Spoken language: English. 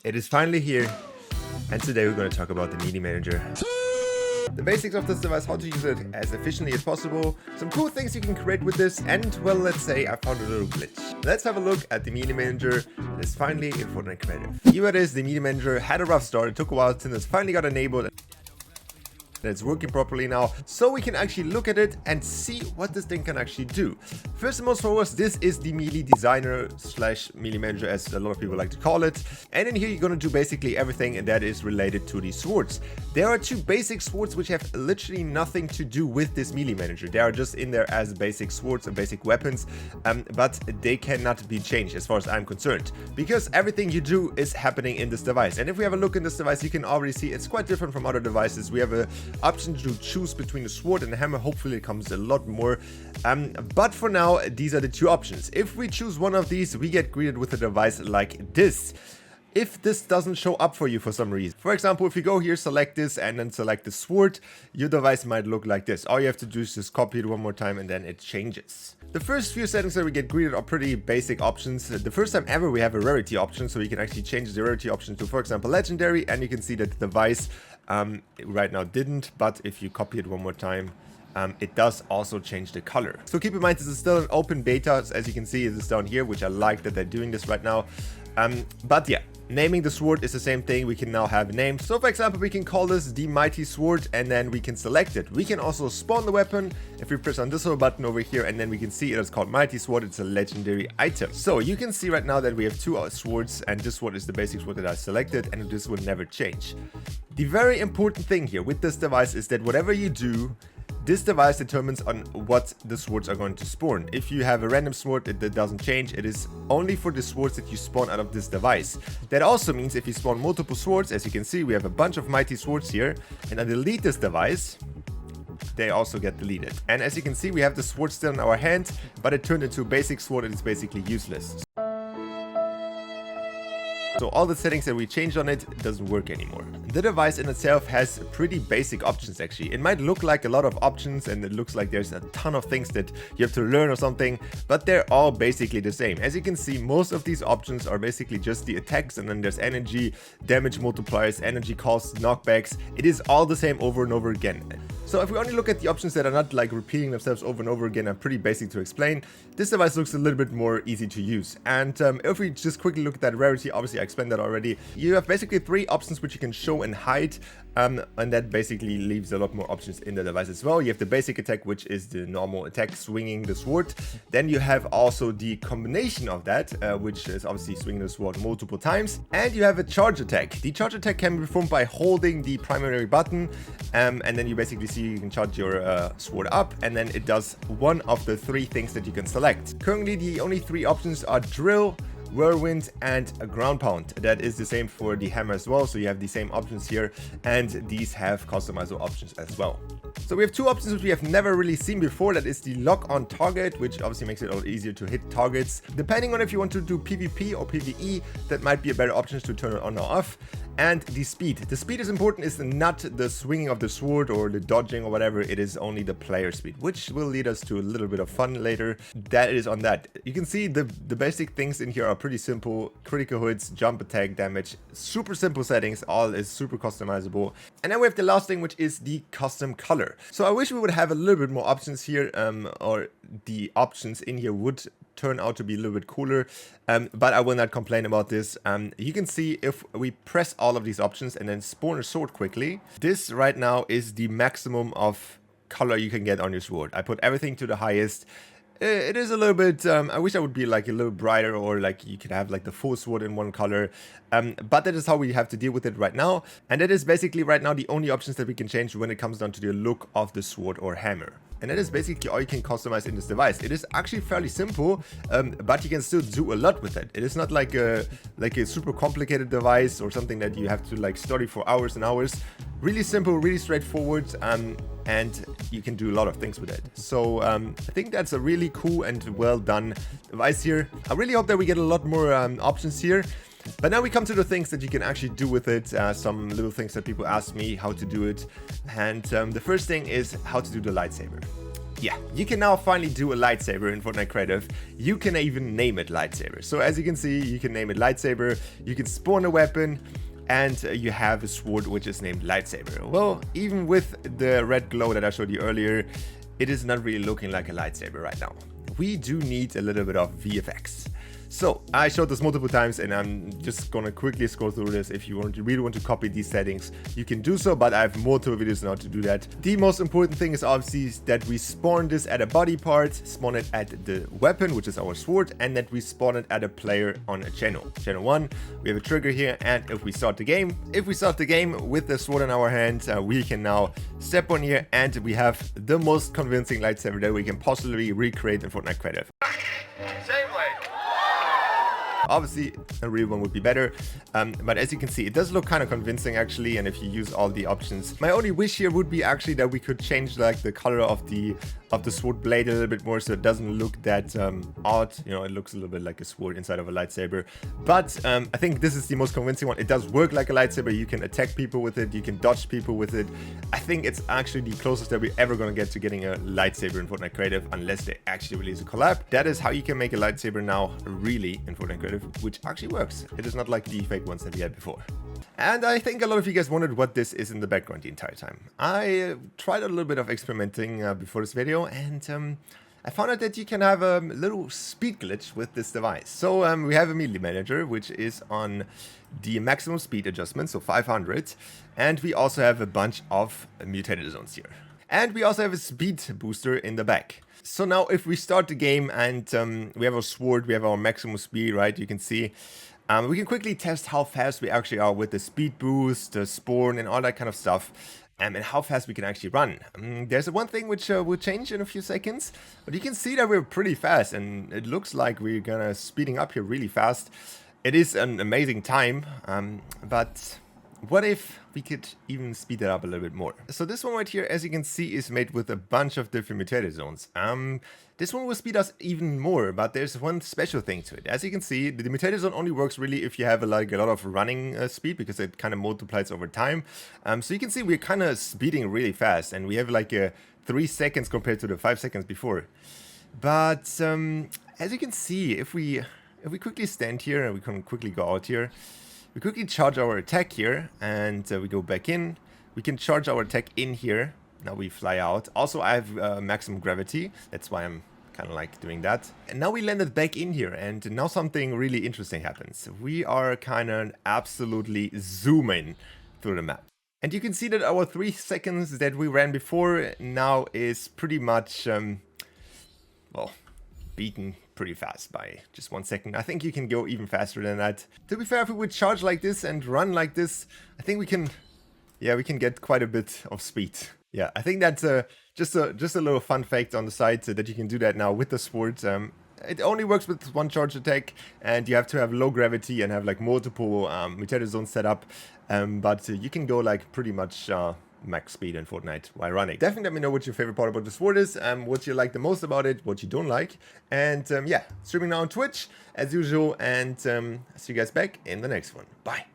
It is finally here, and today we're going to talk about the melee manager. The basics of this device, how to use it as efficiently as possible, some cool things you can create with this, and well, let's say I found a little glitch. Let's have a look at the melee manager that is finally in Fortnite Creative. Here it is. The melee manager had a rough start. It took a while since it finally got enabled. It's working properly now, so we can actually look at it and see what this thing can actually do. First and most foremost, this is the melee designer slash melee manager, as a lot of people like to call it. And in here you're going to do basically everything that is related to the swords. There are two basic swords which have literally nothing to do with this melee manager. They are just in there as basic swords and basic weapons, but they cannot be changed as far as I'm concerned, because everything you do is happening in this device. And if we have a look in this device, you can already see it's quite different from other devices. We have a option to choose between the sword and the hammer. Hopefully it comes a lot more, but for now these are the two options. If we choose one of these, we get greeted with a device like this. If this doesn't show up for you for some reason, for example, if you go here, select this and then select the sword, your device might look like this. All you have to do is just copy it one more time and then it changes. The first few settings that we get greeted are pretty basic options. The first time ever we have a rarity option, so you can actually change the rarity option to, for example, legendary, and you can see that the device right now didn't, but if you copy it one more time, it does also change the color. So keep in mind, this is still an open beta. As you can see, it is down here, which I like that they're doing this right now. But yeah, naming the sword is the same thing. We can now have a name. So for example, we can call this the mighty sword, and then we can select it. We can also spawn the weapon if we press on this little button over here, and then we can see it is called mighty sword. It's a legendary item. So you can see right now that we have two swords, and this sword is the basic sword that I selected, and this will never change. The very important thing here with this device is that whatever you do, this device determines on what the swords are going to spawn. If you have a random sword, that doesn't change. It is only for the swords that you spawn out of this device. That also means if you spawn multiple swords, as you can see, we have a bunch of mighty swords here, and I delete this device, they also get deleted. And as you can see, we have the sword still in our hand, but it turned into a basic sword and it's basically useless. So all the settings that we changed on it doesn't work anymore. The device in itself has pretty basic options actually. It might look like a lot of options and it looks like there's a ton of things that you have to learn or something, but they're all basically the same. As you can see, most of these options are basically just the attacks, and then there's energy, damage multipliers, energy costs, knockbacks. It is all the same over and over again. So if we only look at the options that are not like repeating themselves over and over again, are pretty basic to explain, this device looks a little bit more easy to use. And if we just quickly look at that rarity, obviously I explained that already. You have basically three options which you can show and hide, and that basically leaves a lot more options in the device as well. You have the basic attack, which is the normal attack, swinging the sword. Then you have also the combination of that, which is obviously swinging the sword multiple times. And you have a charge attack. The charge attack can be performed by holding the primary button, and then you basically see you can charge your sword up, and then it does one of the three things that you can select. Currently, the only three options are drill, whirlwind, and a ground pound. That is the same for the hammer as well, so you have the same options here, and these have customizable options as well. So we have two options which we have never really seen before. That is the lock on target, which obviously makes it a lot easier to hit targets. Depending on if you want to do PvP or PvE, that might be a better option to turn it on or off. And the speed. The speed is important. It's not the swinging of the sword or the dodging or whatever. It is only the player speed, which will lead us to a little bit of fun later. That is on that. You can see the basic things in here are pretty simple. Critical hits, jump attack, damage. Super simple settings. All is super customizable. And then we have the last thing, which is the custom color. So I wish we would have a little bit more options here, or the options in here would turn out to be a little bit cooler, but I will not complain about this. You can see if we press all of these options and then spawn a sword quickly, this right now is the maximum of color you can get on your sword. I put everything to the highest. It is a little bit, I wish I would be like a little brighter, or like you could have like the full sword in one color, but that is how we have to deal with it right now. And that is basically right now the only options that we can change when it comes down to the look of the sword or hammer. And that is basically all you can customize in this device. It is actually fairly simple, but you can still do a lot with it. It is not like a super complicated device or something that you have to like study for hours and hours. Really simple, really straightforward, and you can do a lot of things with it. So I think that's a really cool and well done device here. I really hope that we get a lot more options here. But now we come to the things that you can actually do with it, some little things that people ask me how to do it. And the first thing is how to do the lightsaber. yeah, you can now finally do a lightsaber in Fortnite Creative. You can even name it lightsaber. So as you can see, you can name it lightsaber, you can spawn a weapon, and you have a sword which is named lightsaber. Well, even with the red glow that I showed you earlier, it is not really looking like a lightsaber right now. We do need a little bit of VFX. So I showed this multiple times, and I'm just gonna quickly scroll through this. If you really want to copy these settings, you can do so, but I have multiple videos now to do that. The most important thing is obviously that we spawn this at a body part, spawn it at the weapon, which is our sword, and that we spawn it at a player on a channel. Channel 1, we have a trigger here, and if we start the game with the sword in our hand, we can now step on here, and we have the most convincing lightsaber that we can possibly recreate in Fortnite Creative. Obviously, a real one would be better, but as you can see, it does look kind of convincing actually, and if you use all the options. My only wish here would be actually that we could change like the color of the sword blade a little bit more, so it doesn't look that odd. You know, it looks a little bit like a sword inside of a lightsaber. But I think this is the most convincing one. It does work like a lightsaber. You can attack people with it, you can dodge people with it. I think it's actually the closest that we're ever gonna get to getting a lightsaber in Fortnite Creative, unless they actually release a collab. That is how you can make a lightsaber now really in Fortnite Creative, which actually works. It is not like the fake ones that we had before. And I think a lot of you guys wondered what this is in the background the entire time. I tried a little bit of experimenting before this video, and I found out that you can have a little speed glitch with this device. So we have a melee manager, which is on the maximum speed adjustment, so 500. And we also have a bunch of mutated zones here. And we also have a speed booster in the back. So now if we start the game and we have our sword, we have our maximum speed, right? You can see. We can quickly test how fast we actually are with the speed boost, the spawn, and all that kind of stuff. And how fast we can actually run. There's one thing which will change in a few seconds. But you can see that we're pretty fast. And it looks like we're gonna speeding up here really fast. It is an amazing time. But what if we could even speed it up a little bit more? So this one right here, as you can see, is made with a bunch of different mutated zones. This one will speed us even more, but there's one special thing to it. As you can see, the mutated zone only works really if you have a lot of running speed, because it kind of multiplies over time. So you can see we're kind of speeding really fast, and we have like 3 seconds compared to the 5 seconds before. But as you can see, if we quickly stand here and we can quickly go out here, we quickly charge our attack here, and we go back in. We can charge our attack in here. Now we fly out. Also, I have maximum gravity. That's why I'm kind of like doing that. And now we landed back in here, and now something really interesting happens. We are kind of absolutely zooming through the map. And you can see that our 3 seconds that we ran before now is pretty much, well, beaten pretty fast by just 1 second. I think you can go even faster than that. To be fair, if we would charge like this and run like this, I think we can, yeah, we can get quite a bit of speed. Yeah, I think that's just a little fun fact on the side, that you can do that now with the sword. It only works with 1 charge attack, and you have to have low gravity and have like multiple mutated zones set up. But you can go like pretty much max speed in Fortnite while running. Definitely let me know what your favorite part about the sword is, what you like the most about it, what you don't like. And yeah, streaming now on Twitch as usual, and see you guys back in the next one. Bye.